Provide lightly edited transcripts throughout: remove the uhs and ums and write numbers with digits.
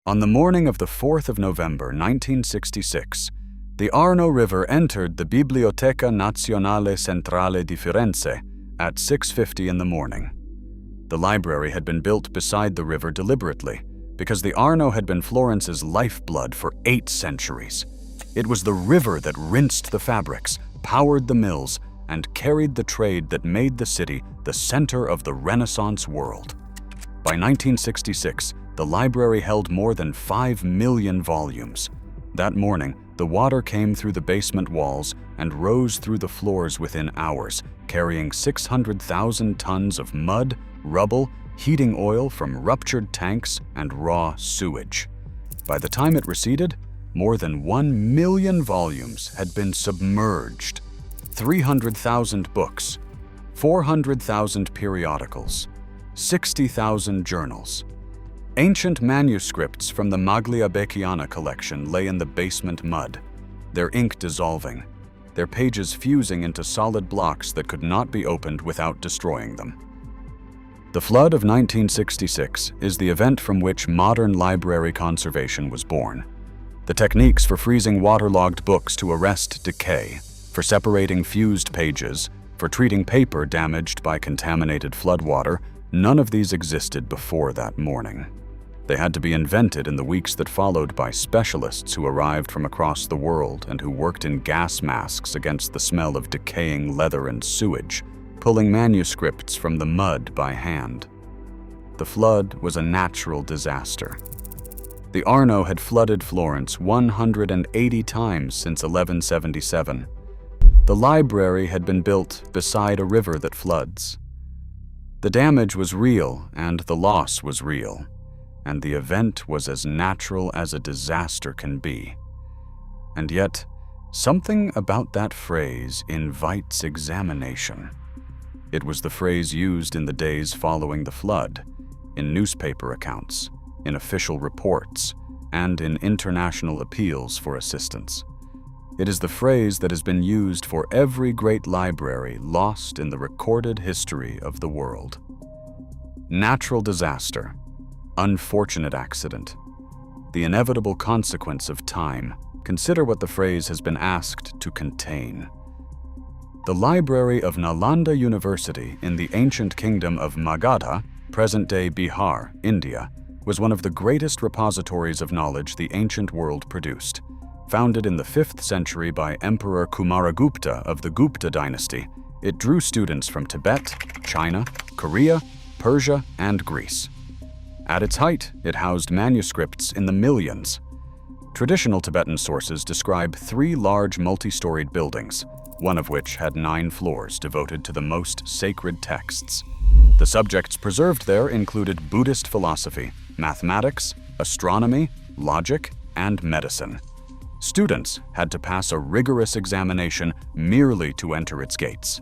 On the morning of the 4th of November 1966, the Arno River entered the Biblioteca Nazionale Centrale di Firenze at 6:50 in the morning. The library had been built beside the river deliberately because the Arno had been Florence's lifeblood for 8 centuries. It was the river that rinsed the fabrics, powered the mills, and carried the trade that made the city the center of the Renaissance world. By 1966, the library held more than 5 million volumes. That morning, the water came through the basement walls and rose through the floors within hours, carrying 600,000 tons of mud, rubble, heating oil from ruptured tanks, and raw sewage. By the time it receded, more than 1 million volumes had been submerged. 300,000 books, 400,000 periodicals, 60,000 journals. Ancient manuscripts from the Magliabechiana collection lay in the basement mud, their ink dissolving, their pages fusing into solid blocks that could not be opened without destroying them. The flood of 1966 is the event from which modern library conservation was born. The techniques for freezing waterlogged books to arrest decay, for separating fused pages, for treating paper damaged by contaminated floodwater, none of these existed before that morning. They had to be invented in the weeks that followed by specialists who arrived from across the world and who worked in gas masks against the smell of decaying leather and sewage, pulling manuscripts from the mud by hand. The flood was a natural disaster. The Arno had flooded Florence 180 times since 1177. The library had been built beside a river that floods. The damage was real and the loss was real, and the event was as natural as a disaster can be. And yet, something about that phrase invites examination. It was the phrase used in the days following the flood, in newspaper accounts, in official reports, and in international appeals for assistance. It is the phrase that has been used for every great library lost in the recorded history of the world. Natural disaster, unfortunate accident, the inevitable consequence of time. Consider what the phrase has been asked to contain. The library of Nalanda University in the ancient kingdom of Magadha, present-day Bihar, India, was one of the greatest repositories of knowledge the ancient world produced. Founded in the 5th century by Emperor Kumaragupta of the Gupta dynasty, it drew students from Tibet, China, Korea, Persia, and Greece. At its height, it housed manuscripts in the millions. Traditional Tibetan sources describe 3 large multi-storied buildings, one of which had 9 floors devoted to the most sacred texts. The subjects preserved there included Buddhist philosophy, mathematics, astronomy, logic, and medicine. Students had to pass a rigorous examination merely to enter its gates.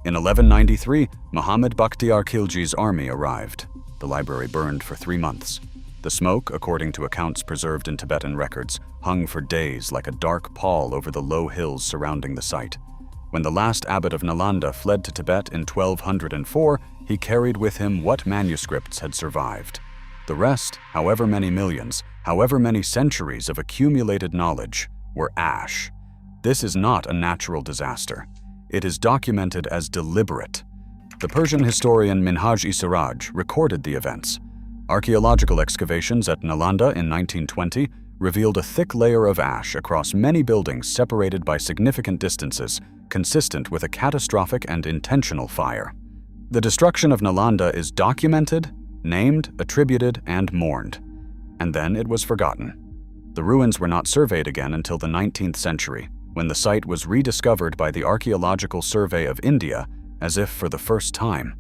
In 1193, Muhammad Bakhtiar Khilji's army arrived. The library burned for 3 months. The smoke, according to accounts preserved in Tibetan records, hung for days like a dark pall over the low hills surrounding the site. When the last abbot of Nalanda fled to Tibet in 1204, he carried with him what manuscripts had survived. The rest, however many millions, however many centuries of accumulated knowledge, were ash. This is not a natural disaster. It is documented as deliberate. The Persian historian Minhaj-i-Siraj recorded the events. Archaeological excavations at Nalanda in 1920 revealed a thick layer of ash across many buildings separated by significant distances, consistent with a catastrophic and intentional fire. The destruction of Nalanda is documented, named, attributed, and mourned. And then it was forgotten. The ruins were not surveyed again until the 19th century, when the site was rediscovered by the Archaeological Survey of India as if for the first time.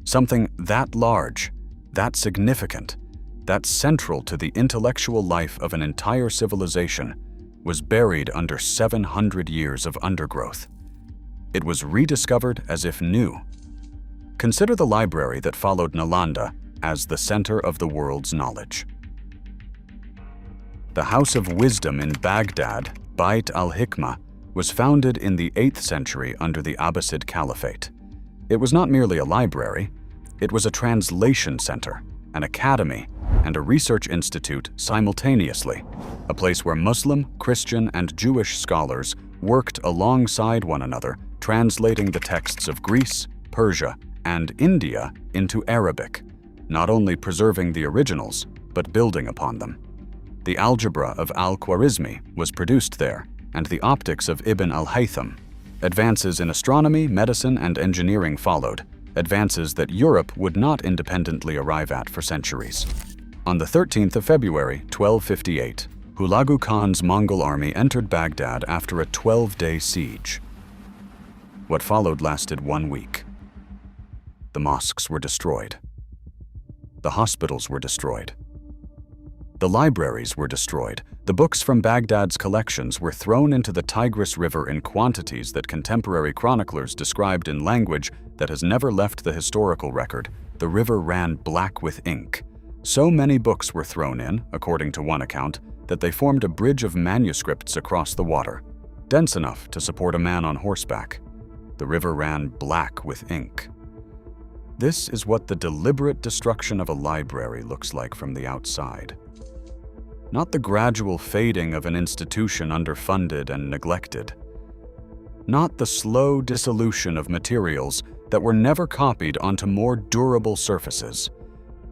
Something that large, that significant, that central to the intellectual life of an entire civilization was buried under 700 years of undergrowth. It was rediscovered as if new. Consider the library that followed Nalanda as the center of the world's knowledge. The House of Wisdom in Baghdad, Bait al-Hikmah, was founded in the 8th century under the Abbasid Caliphate. It was not merely a library, it was a translation center, an academy, and a research institute simultaneously, a place where Muslim, Christian, and Jewish scholars worked alongside one another, translating the texts of Greece, Persia, and India into Arabic, not only preserving the originals, but building upon them. The algebra of al-Khwarizmi was produced there, and the optics of Ibn al-Haytham. Advances in astronomy, medicine, and engineering followed, advances that Europe would not independently arrive at for centuries. On the 13th of February, 1258, Hulagu Khan's Mongol army entered Baghdad after a 12-day siege. What followed lasted 1 week. The mosques were destroyed. The hospitals were destroyed. The libraries were destroyed. The books from Baghdad's collections were thrown into the Tigris River in quantities that contemporary chroniclers described in language that has never left the historical record. The river ran black with ink. So many books were thrown in, according to one account, that they formed a bridge of manuscripts across the water, dense enough to support a man on horseback. The river ran black with ink. This is what the deliberate destruction of a library looks like from the outside. Not the gradual fading of an institution underfunded and neglected. Not the slow dissolution of materials that were never copied onto more durable surfaces.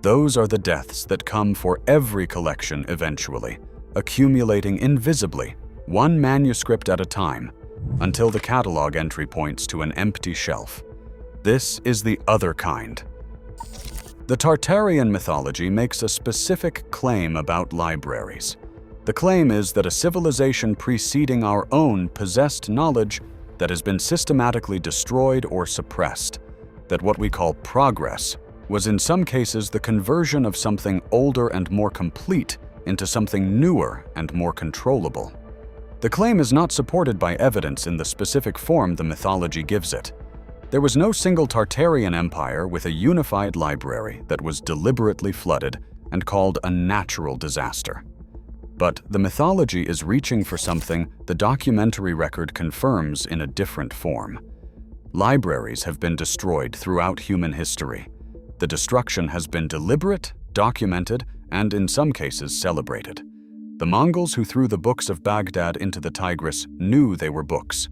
Those are the deaths that come for every collection eventually, accumulating invisibly, one manuscript at a time, until the catalog entry points to an empty shelf. This is the other kind. The Tartarian mythology makes a specific claim about libraries. The claim is that a civilization preceding our own possessed knowledge that has been systematically destroyed or suppressed, that what we call progress was in some cases the conversion of something older and more complete into something newer and more controllable. The claim is not supported by evidence in the specific form the mythology gives it. There was no single Tartarian empire with a unified library that was deliberately flooded and called a natural disaster. But the mythology is reaching for something the documentary record confirms in a different form. Libraries have been destroyed throughout human history. The destruction has been deliberate, documented, and in some cases celebrated. The Mongols who threw the books of Baghdad into the Tigris knew they were books.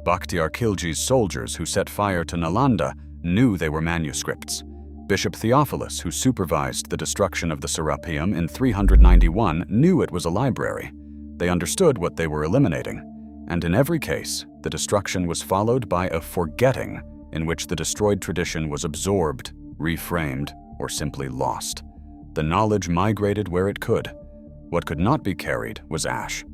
Bakhtiar Khilji's soldiers who set fire to Nalanda knew they were manuscripts. Bishop Theophilus, who supervised the destruction of the Serapeum in 391, knew it was a library. They understood what they were eliminating. And in every case, the destruction was followed by a forgetting in which the destroyed tradition was absorbed, reframed, or simply lost. The knowledge migrated where it could. What could not be carried was ash.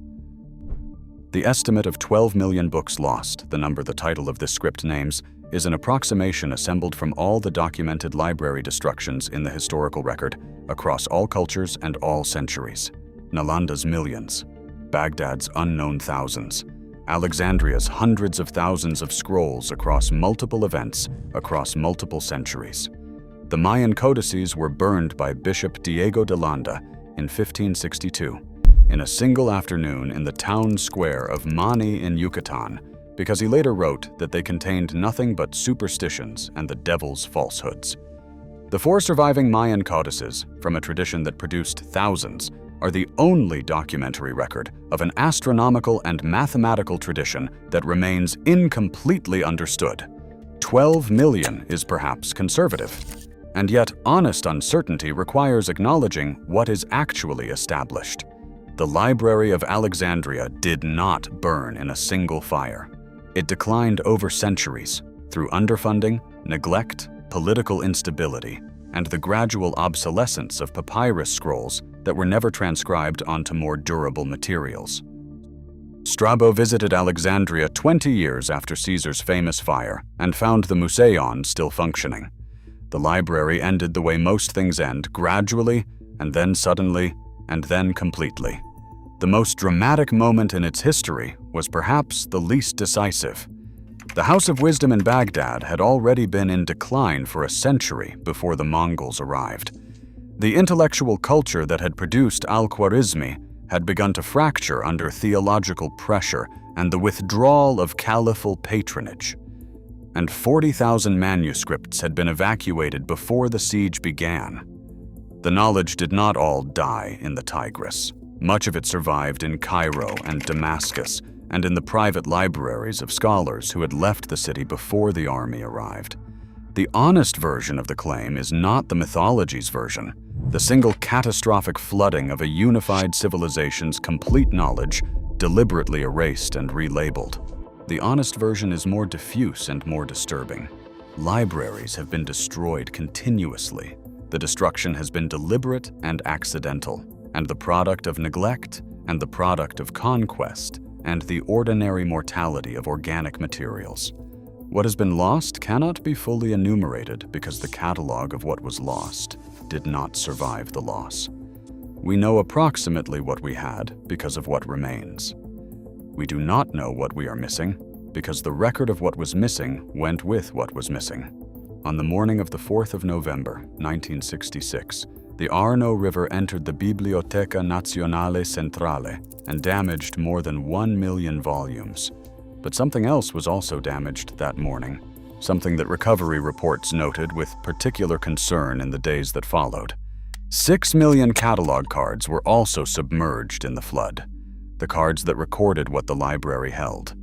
The estimate of 12 million books lost, the number the title of this script names, is an approximation assembled from all the documented library destructions in the historical record across all cultures and all centuries. Nalanda's millions, Baghdad's unknown thousands, Alexandria's hundreds of thousands of scrolls across multiple events, across multiple centuries. The Mayan codices were burned by Bishop Diego de Landa in 1562. In a single afternoon in the town square of Mani in Yucatan, because he later wrote that they contained nothing but superstitions and the devil's falsehoods. The 4 surviving Mayan codices, from a tradition that produced thousands, are the only documentary record of an astronomical and mathematical tradition that remains incompletely understood. 12 million is perhaps conservative, and yet honest uncertainty requires acknowledging what is actually established. The Library of Alexandria did not burn in a single fire. It declined over centuries through underfunding, neglect, political instability, and the gradual obsolescence of papyrus scrolls that were never transcribed onto more durable materials. Strabo visited Alexandria 20 years after Caesar's famous fire and found the Museion still functioning. The library ended the way most things end, gradually, and then suddenly, and then completely. The most dramatic moment in its history was perhaps the least decisive. The House of Wisdom in Baghdad had already been in decline for a century before the Mongols arrived. The intellectual culture that had produced al-Khwarizmi had begun to fracture under theological pressure and the withdrawal of caliphal patronage. And 40,000 manuscripts had been evacuated before the siege began. The knowledge did not all die in the Tigris. Much of it survived in Cairo and Damascus, and in the private libraries of scholars who had left the city before the army arrived. The honest version of the claim is not the mythology's version, the single catastrophic flooding of a unified civilization's complete knowledge deliberately erased and relabeled. The honest version is more diffuse and more disturbing. Libraries have been destroyed continuously. The destruction has been deliberate and accidental, and the product of neglect, and the product of conquest, and the ordinary mortality of organic materials. What has been lost cannot be fully enumerated because the catalog of what was lost did not survive the loss. We know approximately what we had because of what remains. We do not know what we are missing because the record of what was missing went with what was missing. On the morning of the 4th of November, 1966, the Arno River entered the Biblioteca Nazionale Centrale and damaged more than 1 million volumes. But something else was also damaged that morning, something that recovery reports noted with particular concern in the days that followed. 6 million catalog cards were also submerged in the flood, the cards that recorded what the library held.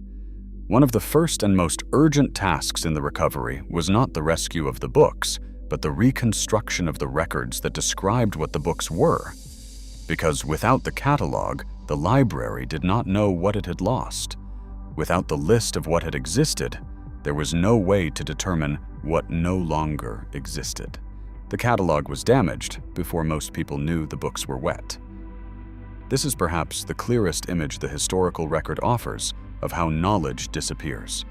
One of the first and most urgent tasks in the recovery was not the rescue of the books, but the reconstruction of the records that described what the books were. Because without the catalog, the library did not know what it had lost. Without the list of what had existed, there was no way to determine what no longer existed. The catalog was damaged before most people knew the books were wet. This is perhaps the clearest image the historical record offers of how knowledge disappears.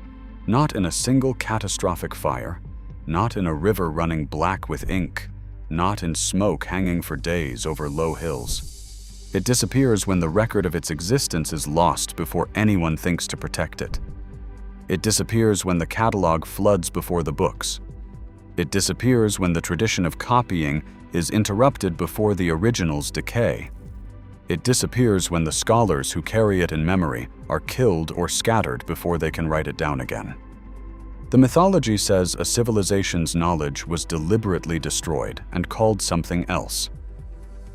Not in a single catastrophic fire, not in a river running black with ink, not in smoke hanging for days over low hills. It disappears when the record of its existence is lost before anyone thinks to protect it. It disappears when the catalog floods before the books. It disappears when the tradition of copying is interrupted before the originals decay. It disappears when the scholars who carry it in memory are killed or scattered before they can write it down again. The mythology says a civilization's knowledge was deliberately destroyed and called something else.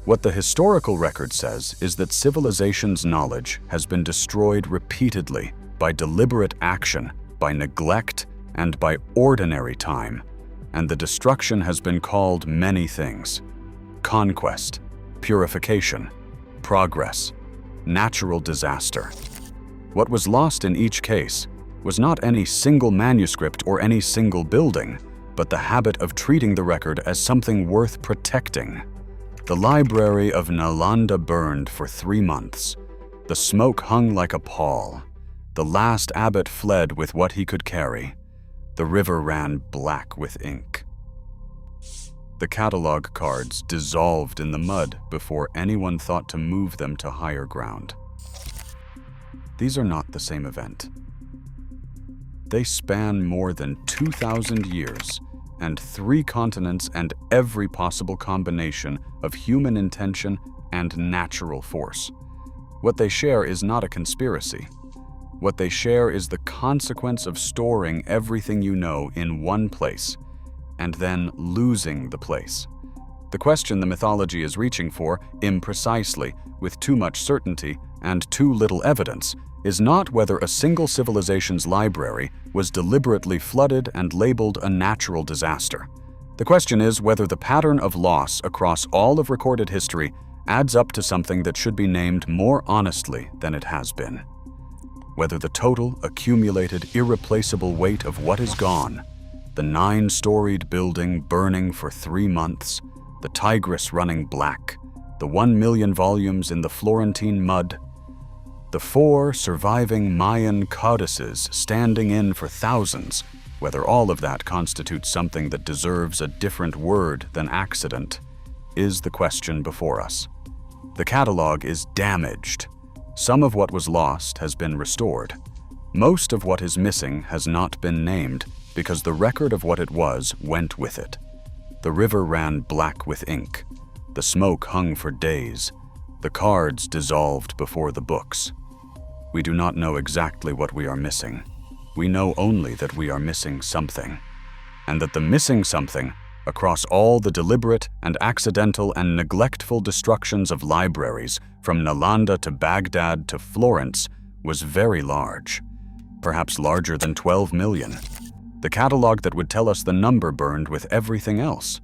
What the historical record says is that civilization's knowledge has been destroyed repeatedly by deliberate action, by neglect, and by ordinary time, and the destruction has been called many things: conquest, purification, progress, natural disaster. What was lost in each case was not any single manuscript or any single building, but the habit of treating the record as something worth protecting. The library of Nalanda burned for 3 months. The smoke hung like a pall. The last abbot fled with what he could carry. The river ran black with ink. The catalog cards dissolved in the mud before anyone thought to move them to higher ground. These are not the same event. They span more than 2,000 years and 3 continents and every possible combination of human intention and natural force. What they share is not a conspiracy. What they share is the consequence of storing everything you know in one place and then losing the place. The question the mythology is reaching for, imprecisely, with too much certainty and too little evidence, is not whether a single civilization's library was deliberately flooded and labeled a natural disaster. The question is whether the pattern of loss across all of recorded history adds up to something that should be named more honestly than it has been. Whether the total, accumulated, irreplaceable weight of what is gone, the 9-storied building burning for 3 months, the Tigris running black, the 1 million volumes in the Florentine mud, the 4 surviving Mayan codices standing in for thousands, whether all of that constitutes something that deserves a different word than accident, is the question before us. The catalog is damaged. Some of what was lost has been restored. Most of what is missing has not been named because the record of what it was went with it. The river ran black with ink. The smoke hung for days. The cards dissolved before the books. We do not know exactly what we are missing. We know only that we are missing something, and that the missing something across all the deliberate and accidental and neglectful destructions of libraries from Nalanda to Baghdad to Florence was very large, perhaps larger than 12 million. The catalog that would tell us the number burned with everything else.